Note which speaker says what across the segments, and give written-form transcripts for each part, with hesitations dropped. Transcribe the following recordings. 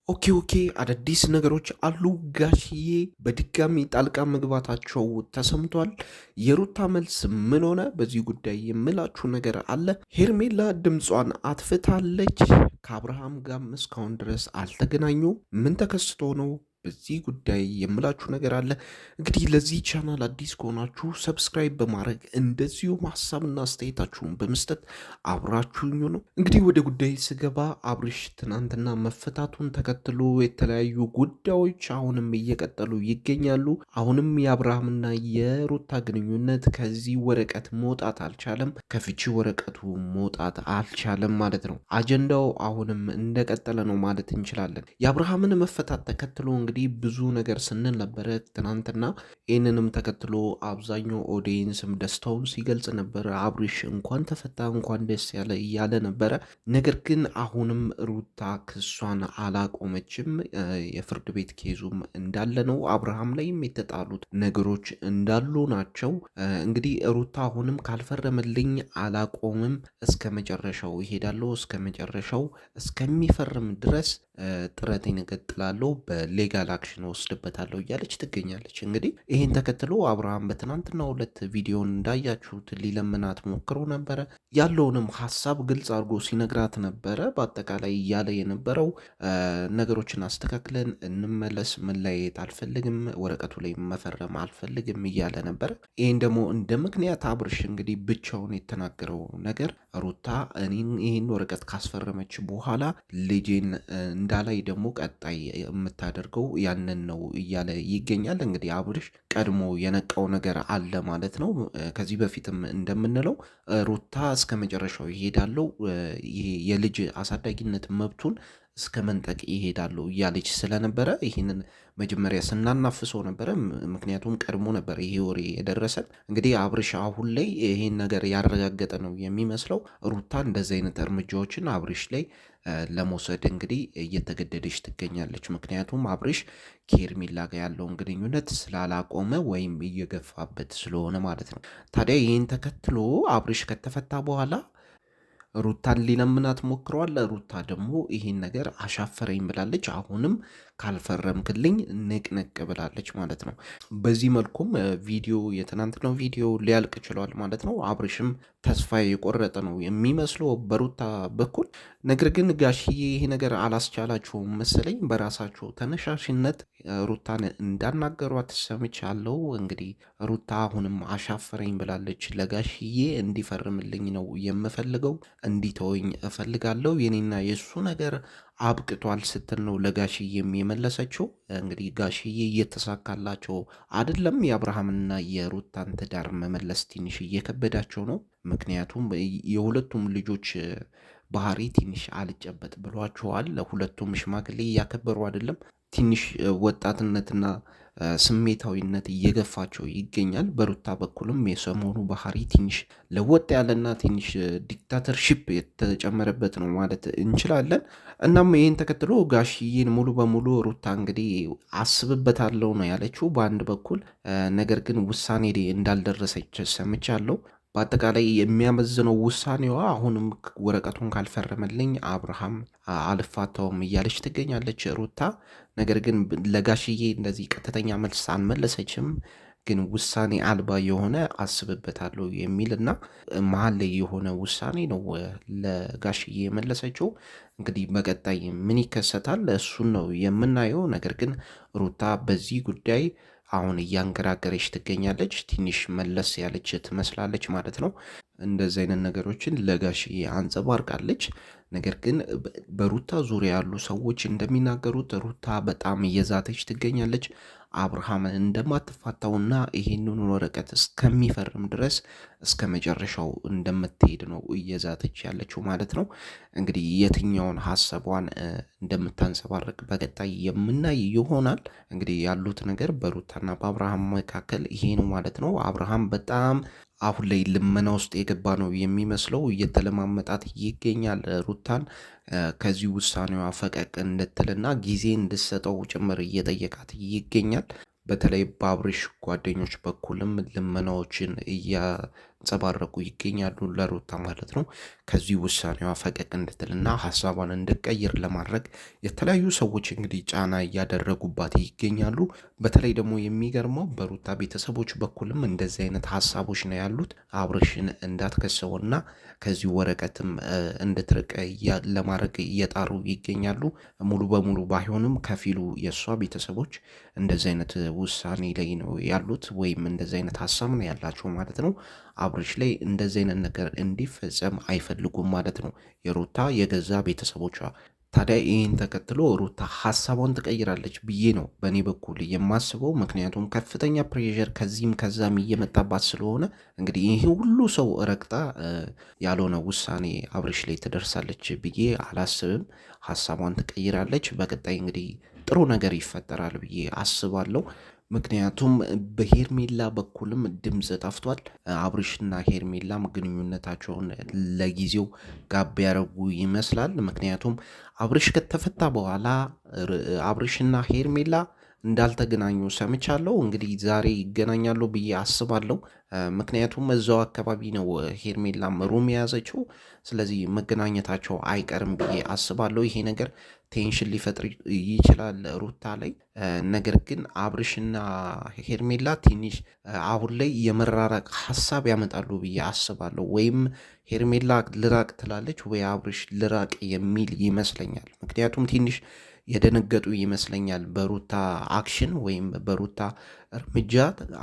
Speaker 1: ኦኬ አዳዲስ ነገሮች አሉ። ጋሽዬ በድጋሚ ጣልቃ መግባታቸው ተሰምቷል። የሩታ መልስ ምን ሆነ? በዚህ ጉዳይ የምላችሁ ነገር አለ። ሄርሜላ ድምጿን አጥፍታለች። ከአብርሃም ጋርም እስካሁን ድረስ አልተገናኙ። ምን ተከስቶ ነው? በዚህ ጉዳይ የምላችሁ ነገር አለ። እንግዲህ ለዚህ ቻናል አዲስ ከሆናችሁ ሰብስክራይብ በማድረግ እንደዚሁም ሀሳብና አስተያየታችሁን በመስጠት አብራችሁኝ ነው። እንግዲህ ወደ ጉዳይ ስገባ አብርሽ ትናንትና መፈታቱን ተከትሎ የተለያዩ ጉዳዮች አሁንም እየቀጠሉ ይገኛሉ። አሁንም የአብርሃምና የሩታ ግንኙነት ከዚህ ወረቀት መውጣት አልቻለም። ከፍቺ ወረቀቱ መውጣት አልቻለም ማለት ነው። አጀንዳው አሁንም እንደቀጠለ ነው ማለት እንችላለን። የአብርሃምን መፈታት ተከትሎ እንግዲህ ብዙ ነገር ስንል ነበረ ትናንትና። ይህንንም ተከትሎ አብዛኛው ኦዲየንስም ደስታውን ሲገልጽ ነበረ። አብርሽ እንኳን ተፈታ እንኳን ደስ ያለ እያለ ነበረ። ነገር ግን አሁንም ሩታ ክሷን አላቆመችም። የፍርድ ቤት ኬዙም እንዳለ ነው። አብርሃም ላይም የተጣሉት ነገሮች እንዳሉ ናቸው። እንግዲህ ሩታ አሁንም ካልፈረመልኝ አላቆምም፣ እስከ መጨረሻው ይሄዳለሁ፣ እስከ መጨረሻው እስከሚፈርም ድረስ ጥረቴን እቀጥላለሁ፣ በሌጋል አክሽን ወስድበታለሁ እያለች ትገኛለች። እንግዲህ ይህን ተከትሎ አብርሃም በትናንትናው ዕለት ቪዲዮን እንዳያችሁት ሊለምናት ሞክሮ ነበረ። ያለውንም ሀሳብ ግልጽ አድርጎ ሲነግራት ነበረ። በአጠቃላይ እያለ የነበረው ነገሮችን አስተካክለን እንመለስ፣ መለያየት አልፈልግም፣ ወረቀቱ ላይ መፈረም አልፈልግም እያለ ነበረ። ይህን ደግሞ እንደ ምክንያት አብርሽ እንግዲህ ብቻውን የተናገረው ነገር ሩታ እኔን ይህን ወረቀት ካስፈረመች በኋላ ልጄን እንዳላይ ደግሞ ቀጣይ የምታደርገው ያንን ነው እያለ ይገኛል። እንግዲህ አብርሽ ቀድሞ የነቃው ነገር አለ ማለት ነው። ከዚህ በፊትም እንደምንለው ሩታ እስከ መጨረሻው ይሄዳለው፣ ይሄ የልጅ አሳዳጊነት መብቱን እስከ መንጠቅ ይሄዳለው እያለች ስለነበረ ይህንን መጀመሪያ ስናናፍሰው ነበረ። ምክንያቱም ቀድሞ ነበር ይሄ ወሬ የደረሰን። እንግዲህ አብርሽ አሁን ላይ ይሄን ነገር ያረጋገጠ ነው የሚመስለው። ሩታ እንደዚህ አይነት እርምጃዎችን አብርሽ ላይ ለመውሰድ እንግዲህ እየተገደደች ትገኛለች። ምክንያቱም አብርሽ ከሄርሜላ ጋር ያለውን ግንኙነት ስላላቆመ ወይም እየገፋበት ስለሆነ ማለት ነው። ታዲያ ይህን ተከትሎ አብርሽ ከተፈታ በኋላ ሩታን ሊለምናት ሞክረዋል። ሩታ ደግሞ ይህን ነገር አሻፈረኝ ብላለች። አሁንም ካልፈረምክልኝ ንቅንቅ ብላለች ማለት ነው። በዚህ መልኩም የትናንትናው ቪዲዮ ሊያልቅ ችሏል ማለት ነው። አብርሽም ተስፋ የቆረጠ ነው የሚመስለው በሩታ በኩል። ነገር ግን ጋሽዬ ይሄ ነገር አላስቻላቸውም መሰለኝ። በራሳቸው ተነሻሽነት ሩታን እንዳናገሯት ሰምቻለሁ። እንግዲህ ሩታ አሁንም አሻፈረኝ ብላለች። ለጋሽዬ እንዲፈርምልኝ ነው የምፈልገው፣ እንዲተወኝ እፈልጋለሁ፣ የኔና የእሱ ነገር አብቅቷል ስትል ነው ለጋሽዬም የመለሰችው። እንግዲህ ጋሽዬ እየተሳካላቸው አይደለም። የአብርሃምና የሩታን ትዳር መመለስ ትንሽ እየከበዳቸው ነው። ምክንያቱም የሁለቱም ልጆች ባህሪ ትንሽ አልጨበጥ ብሏቸዋል። ለሁለቱም ሽማግሌ እያከበሩ አይደለም። ትንሽ ወጣትነትና ስሜታዊነት እየገፋቸው ይገኛል። በሩታ በኩልም የሰሞኑ ባህሪ ትንሽ ለወጥ ያለና ትንሽ ዲክታተርሺፕ የተጨመረበት ነው ማለት እንችላለን። እናም ይህን ተከትሎ ጋሽዬን ሙሉ በሙሉ ሩታ እንግዲህ አስብበታለሁ ነው ያለችው በአንድ በኩል። ነገር ግን ውሳኔ እንዳልደረሰች ሰምቻለሁ። በአጠቃላይ የሚያመዝነው ውሳኔዋ አሁንም ወረቀቱን ካልፈረመልኝ አብርሃም አልፋታውም እያለች ትገኛለች ሩታ። ነገር ግን ለጋሽዬ እንደዚህ ቀጥተኛ መልስ አልመለሰችም። ግን ውሳኔ አልባ የሆነ አስብበታለሁ የሚል እና መሀል ላይ የሆነ ውሳኔ ነው ለጋሽዬ የመለሰችው። እንግዲህ በቀጣይ ምን ይከሰታል እሱን ነው የምናየው። ነገር ግን ሩታ በዚህ ጉዳይ አሁን እያንገራገረች ትገኛለች። ትንሽ መለስ ያለች ትመስላለች ማለት ነው። እንደዚህ አይነት ነገሮችን ለጋሽዬ አንጸባርቃለች። ነገር ግን በሩታ ዙሪያ ያሉ ሰዎች እንደሚናገሩት ሩታ በጣም እየዛተች ትገኛለች። አብርሃምን እንደማትፋታውና ይሄንን ወረቀት እስከሚፈርም ድረስ እስከ መጨረሻው እንደምትሄድ ነው እየዛተች ያለችው ማለት ነው። እንግዲህ የትኛውን ሀሳቧን እንደምታንጸባርቅ በቀጣይ የምናይ ይሆናል። እንግዲህ ያሉት ነገር በሩታና በአብርሃም መካከል ይሄ ነው ማለት ነው። አብርሃም በጣም አሁን ላይ ልመና ውስጥ የገባ ነው የሚመስለው። እየተለማመጣት ይገኛል ሩታን ከዚህ ውሳኔዋ ፈቀቅ እንድትልና ጊዜ እንድትሰጠው ጭምር እየጠየቃት ይገኛል። በተለይ በአብርሽ ጓደኞች በኩልም ልመናዎችን እየተንጸባረቁ ይገኛሉ ለሩታ ማለት ነው። ከዚህ ውሳኔዋ ፈቀቅ እንድትልና ሀሳቧን እንድትቀይር ለማድረግ የተለያዩ ሰዎች እንግዲህ ጫና እያደረጉባት ይገኛሉ። በተለይ ደግሞ የሚገርመው በሩታ ቤተሰቦች በኩልም እንደዚህ አይነት ሀሳቦች ነው ያሉት። አብርሽን እንዳትከሰውና ከዚህ ወረቀትም እንድትርቅ ለማድረግ እየጣሩ ይገኛሉ። ሙሉ በሙሉ ባይሆንም ከፊሉ የእሷ ቤተሰቦች እንደዚህ አይነት ውሳኔ ላይ ነው ያሉት፣ ወይም እንደዚህ አይነት ሀሳብ ነው ያላቸው ማለት ነው። አብርሽ ላይ እንደዚህ አይነት ነገር እንዲፈጸም አይፈልጉም ማለት ነው የሩታ የገዛ ቤተሰቦቿ። ታዲያ ይህን ተከትሎ ሩታ ሀሳቧን ትቀይራለች ብዬ ነው በእኔ በኩል የማስበው። ምክንያቱም ከፍተኛ ፕሬዠር ከዚህም ከዛም እየመጣባት ስለሆነ እንግዲህ ይህ ሁሉ ሰው ረግጣ ያልሆነ ውሳኔ አብርሽ ላይ ትደርሳለች ብዬ አላስብም። ሀሳቧን ትቀይራለች። በቀጣይ እንግዲህ ጥሩ ነገር ይፈጠራል ብዬ አስባለሁ። ምክንያቱም በሄርሜላ በኩልም ድምፅ ጠፍቷል። አብርሽና ሄርሜላም ግንኙነታቸውን ለጊዜው ጋብ ያደረጉ ይመስላል። ምክንያቱም አብርሽ ከተፈታ በኋላ አብርሽና ሄርሜላ እንዳልተገናኙ ሰምቻለሁ። እንግዲህ ዛሬ ይገናኛሉ ብዬ አስባለሁ። ምክንያቱም እዛው አካባቢ ነው ሄርሜላም ሩም የያዘችው። ስለዚህ መገናኘታቸው አይቀርም ብዬ አስባለሁ። ይሄ ነገር ቴንሽን ሊፈጥር ይችላል ሩታ ላይ። ነገር ግን አብርሽና ሄርሜላ ትንሽ አሁን ላይ የመራራቅ ሀሳብ ያመጣሉ ብዬ አስባለሁ። ወይም ሄርሜላ ልራቅ ትላለች ወይ አብርሽ ልራቅ የሚል ይመስለኛል። ምክንያቱም ትንሽ የደነገጡ ይመስለኛል በሩታ አክሽን ወይም በሩታ እርምጃ።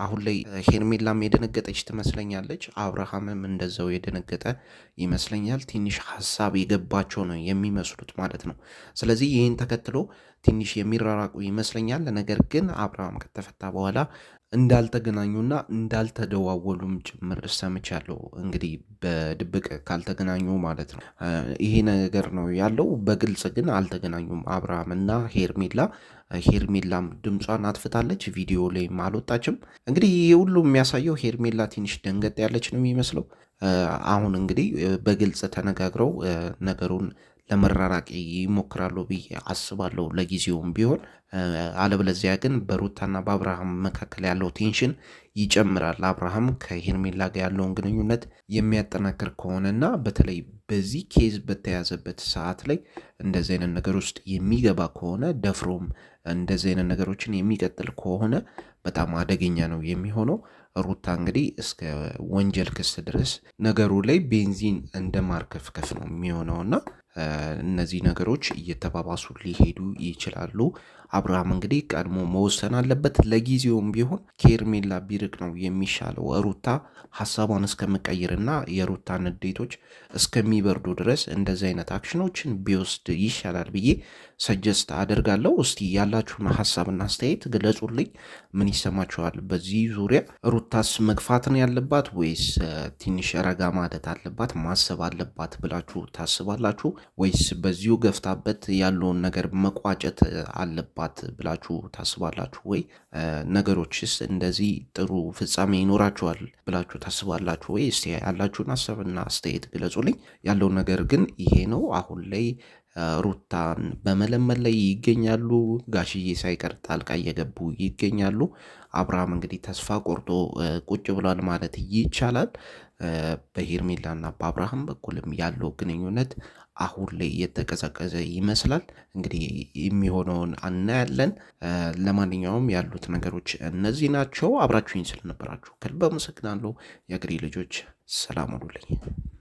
Speaker 1: አሁን ላይ ሄርሜላም የደነገጠች ትመስለኛለች፣ አብርሃምም እንደዛው የደነገጠ ይመስለኛል። ትንሽ ሀሳብ የገባቸው ነው የሚመስሉት ማለት ነው። ስለዚህ ይህን ተከትሎ ትንሽ የሚራራቁ ይመስለኛል። ነገር ግን አብርሃም ከተፈታ በኋላ እንዳልተገናኙና እንዳልተደዋወሉም ጭምር ሰምቻለሁ። እንግዲህ በድብቅ ካልተገናኙ ማለት ነው። ይሄ ነገር ነው ያለው። በግልጽ ግን አልተገናኙም አብርሃምና ሄርሜላ። ሄርሜላም ድምጿን አጥፍታለች፣ ቪዲዮ ላይም አልወጣችም። እንግዲህ ይሄ ሁሉ የሚያሳየው ሄርሜላ ትንሽ ደንገጥ ያለች ነው የሚመስለው። አሁን እንግዲህ በግልጽ ተነጋግረው ነገሩን ለመራራቅ ይሞክራሉ ብዬ አስባለሁ ለጊዜውም ቢሆን። አለበለዚያ ግን በሩታና በአብርሃም መካከል ያለው ቴንሽን ይጨምራል። አብርሃም ከሄርሜላ ጋር ያለውን ግንኙነት የሚያጠናክር ከሆነና በተለይ በዚህ ኬዝ በተያዘበት ሰዓት ላይ እንደዚህ አይነት ነገር ውስጥ የሚገባ ከሆነ ደፍሮም እንደዚህ አይነት ነገሮችን የሚቀጥል ከሆነ በጣም አደገኛ ነው የሚሆነው። ሩታ እንግዲህ እስከ ወንጀል ክስ ድረስ ነገሩ ላይ ቤንዚን እንደ ማርከፍከፍ ነው የሚሆነውና እነዚህ ነገሮች እየተባባሱ ሊሄዱ ይችላሉ። አብርሃም እንግዲህ ቀድሞ መወሰን አለበት። ለጊዜውም ቢሆን ከሄርሜላ ቢርቅ ነው የሚሻለው። ሩታ ሀሳቧን እስከምቀይርና የሩታ ንዴቶች እስከሚበርዱ ድረስ እንደዚህ አይነት አክሽኖችን ቢወስድ ይሻላል ብዬ ሰጀስት አደርጋለሁ። እስቲ ያላችሁን ሀሳብና አስተያየት ግለጹልኝ። ምን ይሰማችኋል በዚህ ዙሪያ? ሩታስ መግፋትን ያለባት ወይስ ትንሽ ረጋ ማለት አለባት ማሰብ አለባት ብላችሁ ታስባላችሁ? ወይስ በዚሁ ገፍታበት ያለውን ነገር መቋጨት አለባት ብላችሁ ታስባላችሁ? ወይ ነገሮችስ እንደዚህ ጥሩ ፍጻሜ ይኖራችኋል ብላችሁ ታስባላችሁ ወይ? እስቲ ያላችሁን ሀሳብና አስተያየት ግለጹልኝ። ያለው ነገር ግን ይሄ ነው። አሁን ላይ ሩታን በመለመን ላይ ይገኛሉ። ጋሽዬ ሳይቀር ጣልቃ እየገቡ ይገኛሉ። አብርሃም እንግዲህ ተስፋ ቆርጦ ቁጭ ብሏል ማለት ይቻላል። በሄርሜላና በአብርሃም በኩልም ያለው ግንኙነት አሁን ላይ የተቀዘቀዘ ይመስላል። እንግዲህ የሚሆነውን እናያለን። ለማንኛውም ያሉት ነገሮች እነዚህ ናቸው። አብራችሁኝ ስለነበራችሁ ከልብ አመሰግናለሁ። የአገሬ ልጆች ሰላም ሁኑልኝ።